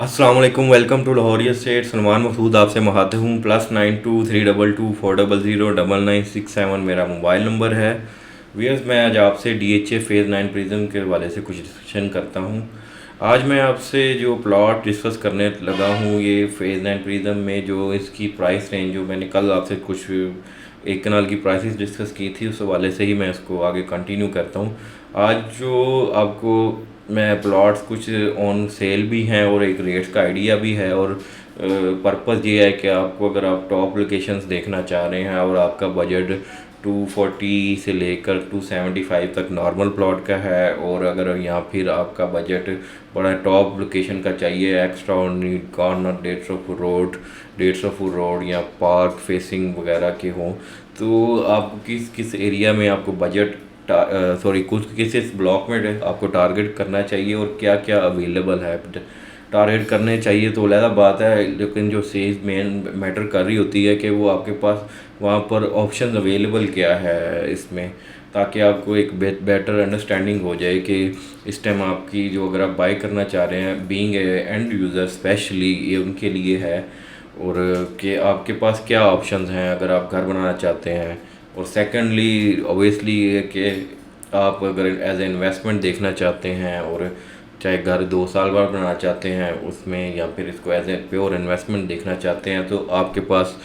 अस्सलाम वालेकुम। Welcome to Lahoria state. Salman Masood आपसे मुखातिब हूँ। +92 322 400 996 7 मेरा मोबाइल नंबर है। वीयर्स, मैं आज आपसे DHA फेज़ 9 प्रिज्म के हवाले से कुछ डिस्कशन करता हूँ। आज मैं आपसे जो प्लॉट डिस्कस करने लगा हूँ, ये फेज़ 9 प्रिज्म में जो इसकी प्राइस रेंज, जो मैंने कल आपसे कुछ एक कनाल की प्राइसेस डिस्कस की थी, उस हवाले से ही मैं इसको आगे कंटिन्यू करता हूँ। आज जो आपको मैं प्लॉट्स कुछ ऑन सेल भी हैं और एक रेट्स का आइडिया भी है, और पर्पज़ ये है कि आपको, अगर आप टॉप लोकेशंस देखना चाह रहे हैं और आपका बजट 240 से लेकर 275 तक नॉर्मल प्लॉट का है, और अगर या फिर आपका बजट बड़ा टॉप लोकेशन का चाहिए, extra ordinary corner, 150 foot road या पार्क फेसिंग वगैरह के हों, तो आप किस किस एरिया में आपको बजट कुछ किस इस ब्लॉक में आपको टारगेट करना चाहिए और क्या क्या अवेलेबल है। टारगेट करने चाहिए तो अलग बात है, लेकिन जो चीज़ मेन मैटर कर रही होती है कि वो आपके पास वहाँ पर ऑप्शन अवेलेबल क्या है इसमें, ताकि आपको एक बेटर अंडरस्टैंडिंग हो जाए कि इस टाइम आपकी जो, अगर आप बाय करना चाह रहे हैं, बीइंग एंड यूज़र स्पेशली, ये उनके लिए है। और कि आपके पास क्या ऑप्शंस हैं अगर आप घर बनाना चाहते हैं। और सेकंडली ऑब्वियसली ये कि आप अगर एज ए इन्वेस्टमेंट देखना चाहते हैं, और चाहे घर 2 साल बाद बनाना चाहते हैं उसमें, या फिर इसको एज ए प्योर इन्वेस्टमेंट देखना चाहते हैं, तो आपके पास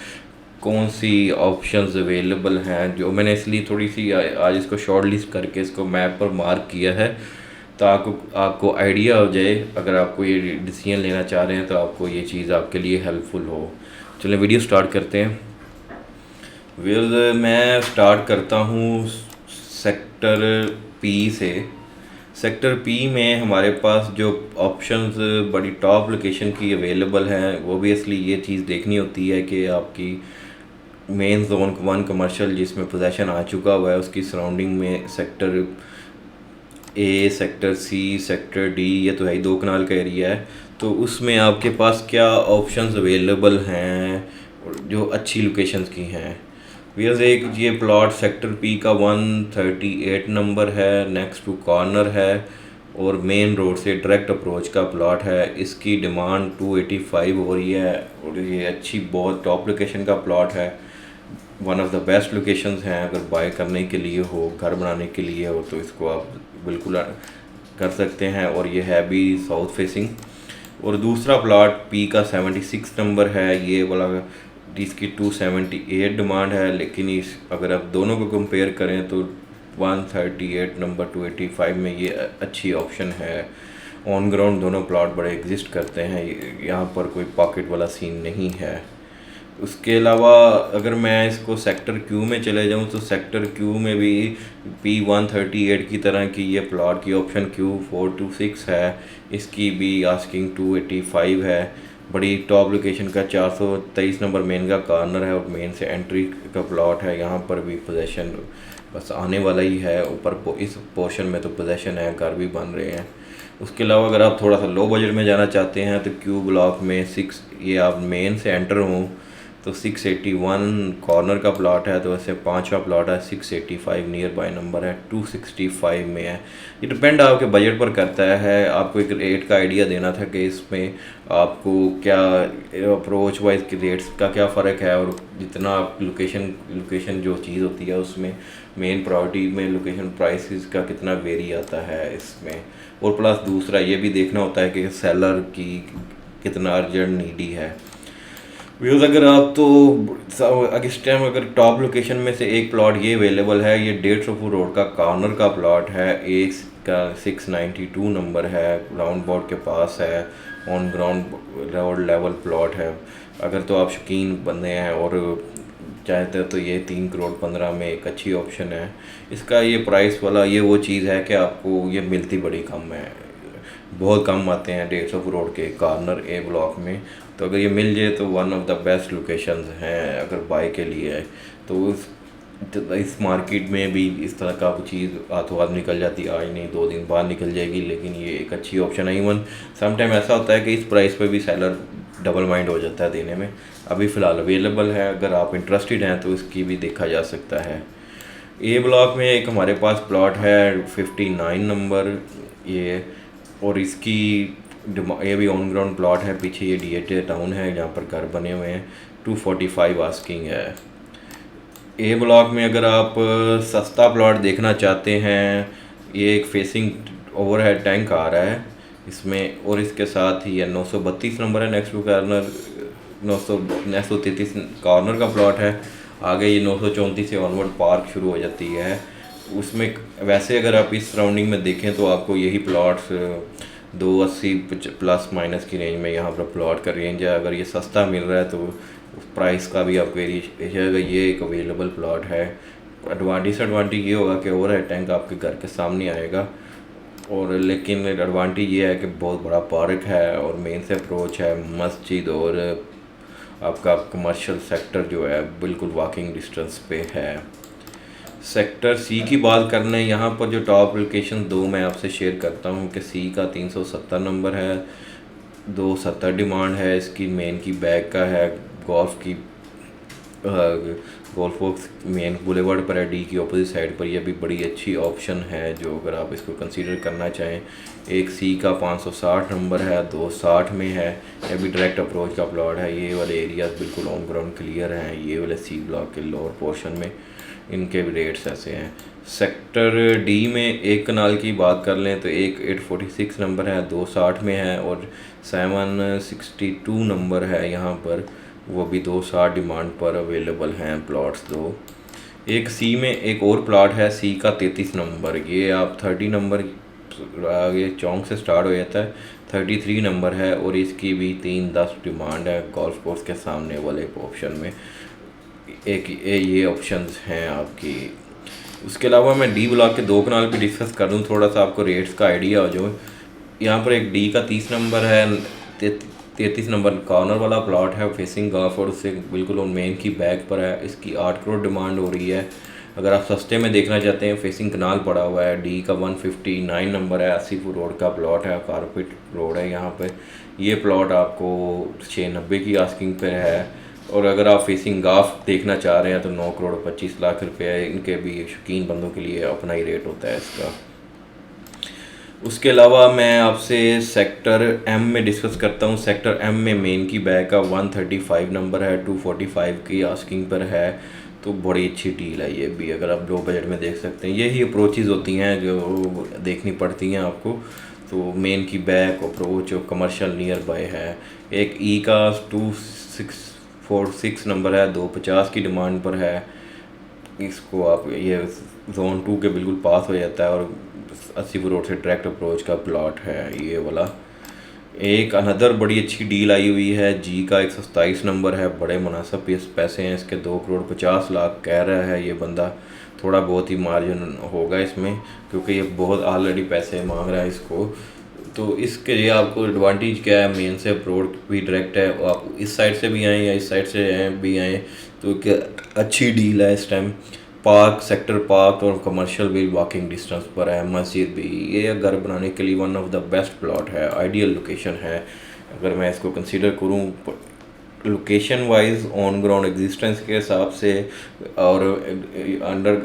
कौन सी ऑप्शंस अवेलेबल हैं। जो मैंने इसलिए थोड़ी सी आज इसको शॉर्ट लिस्ट करके इसको मैप पर मार्क किया है, ताकि आपको आइडिया हो जाए, अगर आपको ये डिसीजन लेना चाह रहे हैं तो आपको ये चीज़ आपके लिए हेल्पफुल हो। चलिए वीडियो स्टार्ट करते हैं। मैं स्टार्ट करता हूँ सेक्टर पी से। सेक्टर पी में हमारे पास जो ऑप्शंस बड़ी टॉप लोकेशन की अवेलेबल हैं, वो भी इसलिए ये चीज़ देखनी होती है कि आपकी मेन जोन 1 कमर्शियल जिसमें पोजेसन आ चुका हुआ है, उसकी सराउंडिंग में sector A, sector C, sector D, ये तो है ही 2 कनाल का एरिया है। तो उसमें आपके पास क्या ऑप्शंस अवेलेबल हैं जो अच्छी लोकेशंस की हैं। वीयर्स, एक ये प्लॉट सेक्टर पी का 138 नंबर है, नेक्स्ट टू कॉर्नर है, और मेन रोड से डायरेक्ट अप्रोच का प्लॉट है। इसकी डिमांड 285 हो रही है, और ये अच्छी बहुत टॉप लोकेशन का प्लॉट है। One of the best locations हैं अगर बाय करने के लिए हो, घर बनाने के लिए हो, तो इसको आप बिल्कुल कर सकते हैं। और ये है भी साउथ फेसिंग। और दूसरा प्लॉट पी का 76 नंबर है, ये वाला इसकी 278 डिमांड है, लेकिन इस अगर आप दोनों को कंपेयर करें तो 138 नंबर 285 में ये अच्छी ऑप्शन है। ऑन ग्राउंड दोनों प्लॉट बड़े एग्जिस्ट करते हैं, यहाँ पर कोई पॉकेट वाला सीन नहीं है। उसके अलावा अगर मैं इसको सेक्टर क्यू में चले जाऊँ, तो सेक्टर क्यू में भी P138 की तरह की ये प्लॉट की ऑप्शन Q426 है। इसकी भी आस्किंग 285 है। बड़ी टॉप लोकेशन का 423 नंबर मेन का कॉर्नर है, और मेन से एंट्री का प्लॉट है। यहाँ पर भी पोजेसन बस आने वाला ही है, ऊपर इस पोर्शन में तो पोजेसन है, घर भी बन रहे हैं। उसके अलावा अगर आप थोड़ा सा लो बजट में जाना चाहते हैं, तो क्यू ब्लॉक में 6, ये आप मेन से एंटर हों तो 681 कॉर्नर का प्लॉट है, तो ऐसे 5वां प्लॉट है 685 नियर बाय नंबर है, 265 में है। ये डिपेंड आपके बजट पर करता है। आपको एक रेट का आइडिया देना था कि इसमें आपको क्या अप्रोच वाइज के रेट्स का क्या फ़र्क है, और जितना आप लोकेशन जो चीज़ होती है उसमें मेन प्रायोरिटी में लोकेशन प्राइसेस का कितना वेरी आता है इसमें। और प्लस दूसरा ये भी देखना होता है कि सेलर की कितना अर्जेंट नीडी है। व्यूज़, अगर आप तो अगर इस टाइम अगर टॉप लोकेशन में से एक प्लॉट ये अवेलेबल है, ये 150 फुट रोड का कॉर्नर का प्लॉट है, एक का 692 नंबर है, राउंड बोर्ड के पास है, on ground road level plot है। अगर तो आप शौकीन बंदे हैं और चाहते हो तो ये 3 करोड़ 15 में एक अच्छी ऑप्शन है। इसका ये प्राइस वाला ये वो चीज़ है कि आपको ये मिलती बड़ी कम है, बहुत कम आते हैं 150 रोड के कॉर्नर ए ब्लॉक में। तो अगर ये मिल जाए तो one of the best locations हैं अगर बाय के लिए। तो इस मार्केट में भी इस तरह का चीज़ हाथों हाथ निकल जाती है, आज नहीं 2 दिन बाद निकल जाएगी, लेकिन ये एक अच्छी ऑप्शन है। इवन सम टाइम ऐसा होता है कि इस प्राइस पे भी सेलर डबल माइंड हो जाता है देने में। अभी फ़िलहाल अवेलेबल है, अगर आप इंटरेस्टेड हैं तो इसकी भी देखा जा सकता है। ए ब्लॉक में एक हमारे पास प्लॉट है 59 नंबर ये, और इसकी ये भी ऑन ग्राउंड प्लॉट है, पीछे ये डीएटे टाउन है जहाँ पर घर बने हुए हैं। 245 आस्किंग है। ए ब्लॉक में अगर आप सस्ता प्लॉट देखना चाहते हैं, ये एक फेसिंग ओवरहेड टैंक आ रहा है इसमें, और इसके साथ ही है 932 नंबर है नेक्स्ट टू कॉर्नर, 933 कॉर्नर का प्लॉट है। आगे ये 934 से ऑनवर्ड पार्क शुरू हो जाती है उसमें। वैसे अगर आप इस सराउंडिंग में देखें तो आपको यही प्लॉट्स 280 प्लस माइनस की रेंज में यहाँ पर प्लॉट का रेंज है। अगर ये सस्ता मिल रहा है तो प्राइस का भी आपको एरिया, ये एक अवेलेबल प्लॉट है। डिसएडवांटेज ये होगा कि ओवरहेड टैंक आपके घर के सामने आएगा, और लेकिन एडवांटेज ये है कि बहुत बड़ा पार्क है और मेन से अप्रोच है मस्जिद, और आपका कमर्शियल सेक्टर जो है बिल्कुल वॉकिंग डिस्टेंस पे है। सेक्टर सी की बात करना है, यहाँ पर जो टॉप लोकेशन दो मैं आपसे शेयर करता हूँ कि सी का 370 नंबर है, 270 डिमांड है इसकी, मेन की बैक का है, गोल्फ की गोल्फ वर्क्स मेन बुलेवार्ड पर है, डी की अपोजिट साइड पर। यह भी बड़ी अच्छी ऑप्शन है जो अगर आप इसको कंसीडर करना चाहें। एक सी का 560 नंबर है, 260 में है, यह भी डायरेक्ट अप्रोच का प्लॉट है। ये वाले एरियाज बिल्कुल ऑन ग्राउंड क्लियर हैं। ये वाले सी ब्लॉक के लोअर पोर्शन में इनके भी रेट्स ऐसे हैं। सेक्टर डी में एक कनाल की बात कर लें तो एक 846 नंबर है, 260 में है, और 762 नंबर है यहाँ पर, वो भी 260 डिमांड पर अवेलेबल हैं प्लॉट्स दो। एक सी में एक और प्लॉट है, सी का 33 नंबर, ये आप 30 नंबर आगे चौंक से स्टार्ट हो जाता है, 33 नंबर है, और इसकी भी 310 डिमांड है गोल्फ कोर्स के सामने वाले ऑप्शन में। एक ये ऑप्शंस हैं आपकी। उसके अलावा मैं डी ब्लॉक के दो कनाल पे डिस्कस कर दूँ, थोड़ा सा आपको रेट्स का आइडिया हो जाए। यहाँ पर एक डी का 30 नंबर है, 33 नंबर कॉर्नर वाला प्लॉट है फेसिंग गल्फ और उससे बिल्कुल मेन की बैक पर है। इसकी 8 करोड़ डिमांड हो रही है। अगर आप सस्ते में देखना चाहते हैं, फेसिंग कनाल पड़ा हुआ है, डी का 159 नंबर है, आसिफपुर रोड का प्लॉट है, कारपेट रोड है यहाँ पे। ये प्लॉट आपको 690 की आस्किंग पे है। और अगर आप फेसिंग गाफ देखना चाह रहे हैं तो 9 करोड़ 25 लाख रुपये, इनके भी शौकीन बंदों के लिए अपना ही रेट होता है इसका। उसके अलावा मैं आपसे सेक्टर एम में डिस्कस करता हूँ। सेक्टर एम में मेन की बैक का 135 नंबर है, 245 की आस्किंग पर है, तो बड़ी अच्छी डील है ये भी, अगर आप लो बजट में देख सकते हैं। यही अप्रोचेज़ होती हैं जो देखनी पड़ती हैं आपको। तो मेन की बैक अप्रोच और कमर्शियल नियर बाय है। एक ई का 2646 नंबर है, 250 की डिमांड पर है। इसको आप ये जोन 2 के बिल्कुल पास हो जाता है और 80 रोड से डायरेक्ट अप्रोच का प्लॉट है ये वाला। एक अनदर बड़ी अच्छी डील आई हुई है, जी का 127 नंबर है, बड़े मुनासिब पैसे हैं इसके, 2 करोड़ 50 लाख कह रहा है ये बंदा। थोड़ा बहुत ही मार्जिन होगा इसमें क्योंकि ये बहुत ऑलरेडी पैसे मांग रहा है इसको। तो इसके लिए आपको एडवांटेज क्या है, मेन से अप्रोच भी डायरेक्ट है, आप इस साइड से भी आएँ या इस साइड से भी आएँ तो क्या अच्छी डील है इस टाइम। पार्क, सेक्टर पार्क और कमर्शियल भी वॉकिंग डिस्टेंस पर है, मस्जिद भी। ये घर बनाने के लिए one of the best plot है, आइडियल लोकेशन है अगर मैं इसको कंसीडर करूँ location wise, on ground existence के हिसाब से, और अंडर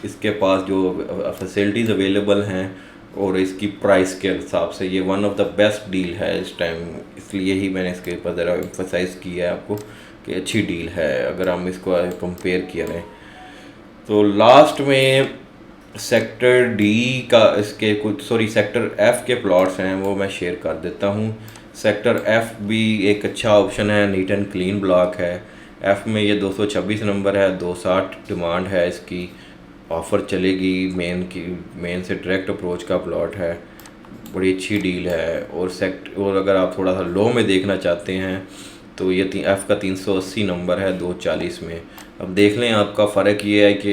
इसके पास जो फैसिलिटीज़ अवेलेबल हैं और इसकी प्राइस के हिसाब से ये one of the best deal है इस टाइम। इसलिए ही मैंने इसके ऊपर ज़रा एम्फसाइज़ किया है आपको कि अच्छी डील है अगर हम इसको कंपेयर किया जाए। तो लास्ट में सेक्टर डी का इसके कुछ सेक्टर एफ़ के प्लॉट्स हैं वो मैं शेयर कर देता हूँ। सेक्टर एफ़ भी एक अच्छा ऑप्शन है, नीट एंड क्लीन ब्लॉक है। एफ़ में ये 226 नंबर है, 260 डिमांड है इसकी, ऑफ़र चलेगी। मेन से डायरेक्ट अप्रोच का प्लॉट है, बड़ी अच्छी डील है। और अगर आप थोड़ा सा लो में देखना चाहते हैं तो ये एफ़ का 380 नंबर है, 240 में। अब देख लें आपका फ़र्क ये है कि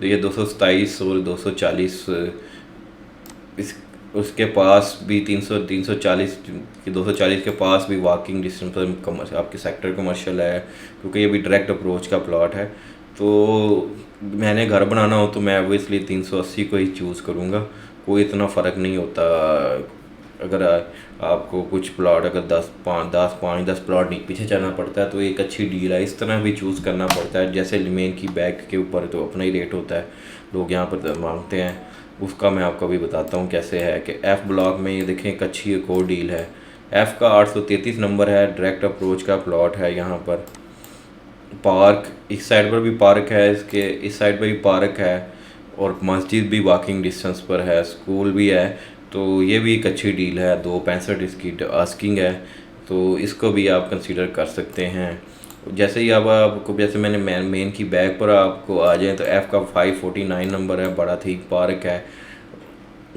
ये 227 और 240 इस उसके पास भी 340 के पास भी वॉकिंग डिस्टेंस पर आपके सेक्टर कमर्शियल है क्योंकि ये भी डायरेक्ट अप्रोच का प्लॉट है। तो मैंने घर बनाना हो तो मैं ऑब्वियसली 380 को ही चूज़ करूँगा, कोई इतना फ़र्क नहीं होता। अगर आपको कुछ प्लॉट अगर 10 प्लॉट नहीं पीछे चलना पड़ता है तो एक अच्छी डील है। इस तरह भी चूज़ करना पड़ता है, जैसे मेन की बैक के ऊपर तो अपना ही रेट होता है, लोग यहाँ पर मांगते हैं। उसका मैं आपको अभी बताता हूँ कैसे है कि एफ़ ब्लॉक में ये देखें एक अच्छी एक और डील है। एफ़ का 833 नंबर है, डायरेक्ट अप्रोच का प्लॉट है। यहाँ पर पार्क, इस साइड पर भी पार्क है, इसके इस साइड पर भी पार्क है, और मस्जिद भी वॉकिंग डिस्टेंस पर है, स्कूल भी है। तो ये भी एक अच्छी डील है। 265 इसकी आस्किंग है, तो इसको भी आप कंसीडर कर सकते हैं। जैसे ही अब आपको, जैसे मैंने मेन की बैग पर आपको आ जाए तो एफ़ का 549 नंबर है, बड़ा ठीक पार्क है,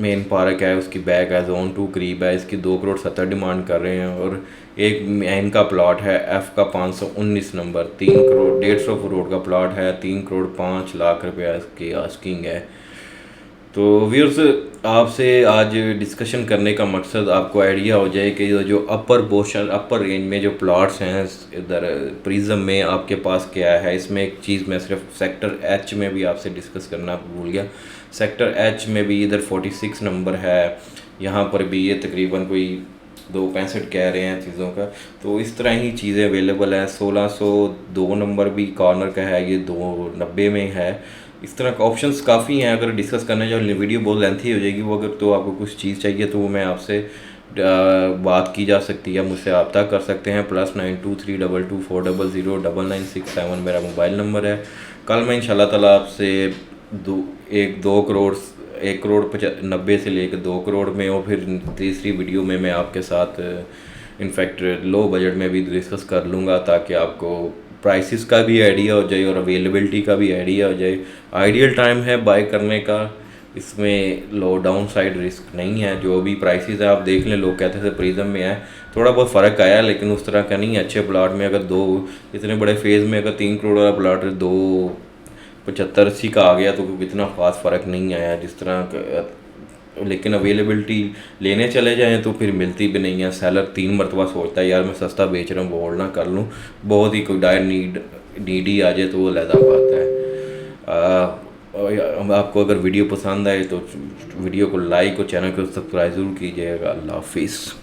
मेन पार्क है, उसकी बैग है, जोन 2 करीब है, इसकी 2 करोड़ 70 डिमांड कर रहे हैं। और एक मेन का प्लॉट है एफ़ का 519 नंबर, 3 करोड़ 150 करोड़ का प्लॉट है, 3 करोड़ 5 लाख रुपया इसकी आस्किंग है। तो व्यूअर्स, आपसे आज डिस्कशन करने का मकसद आपको आइडिया हो जाए कि जो अपर पोर्शन, अपर रेंज में जो प्लॉट्स हैं इधर प्रिज्म में आपके पास क्या है। इसमें एक चीज़ मैं सिर्फ सेक्टर एच में भी आपसे डिस्कस करना भूल गया। सेक्टर एच में भी इधर 46 नंबर है, यहाँ पर भी ये तकरीबन कोई 265 कह रहे हैं चीज़ों का। तो इस तरह ही चीज़ें अवेलेबल हैं। 1602 नंबर भी कॉर्नर का है, ये 290 में है। इस तरह का ऑप्शंस काफ़ी हैं। अगर डिस्कस करने जाओ वीडियो बहुत लेंथी हो जाएगी वो, अगर तो आपको कुछ चीज़ चाहिए तो वो मैं आपसे बात की जा सकती है, मुझसे रब्ता कर सकते हैं। +923224009967 मेरा मोबाइल नंबर है। कल मैं इंशाल्लाह ताला आपसे 1 करोड़ 90 से लेकर 2 करोड़ में, और फिर तीसरी वीडियो में मैं आपके साथ इनफैक्ट लो बजट में भी डिस्कस कर लूँगा, ताकि आपको प्राइसेस का भी आइडिया हो जाए और अवेलेबिलिटी का भी आइडिया हो जाए। आइडियल टाइम है बाय करने का, इसमें लो डाउन साइड रिस्क नहीं है। जो भी प्राइसेस है आप देख लें, लोग कहते थे प्रिज्म में है, थोड़ा बहुत फ़र्क आया लेकिन उस तरह का नहीं है। अच्छे प्लाट में अगर दो इतने बड़े फेज़ में अगर 3 करोड़ वाला प्लाट 275-80 का आ गया तो इतना ख़ास फ़र्क नहीं आया जिस तरह लेकिन अवेलेबिलिटी लेने चले जाएं तो फिर मिलती भी नहीं है। सेलर 3 मरतबा सोचता है यार मैं सस्ता बेच रहा हूँ, वो होल्ड ना कर लूँ। बहुत ही कोई डायर नीडी आ जाए तो वो अलग बात है। आपको अगर वीडियो पसंद आए तो वीडियो को लाइक और चैनल को सब्सक्राइब ज़रूर कीजिएगा। अल्लाह हाफिज़।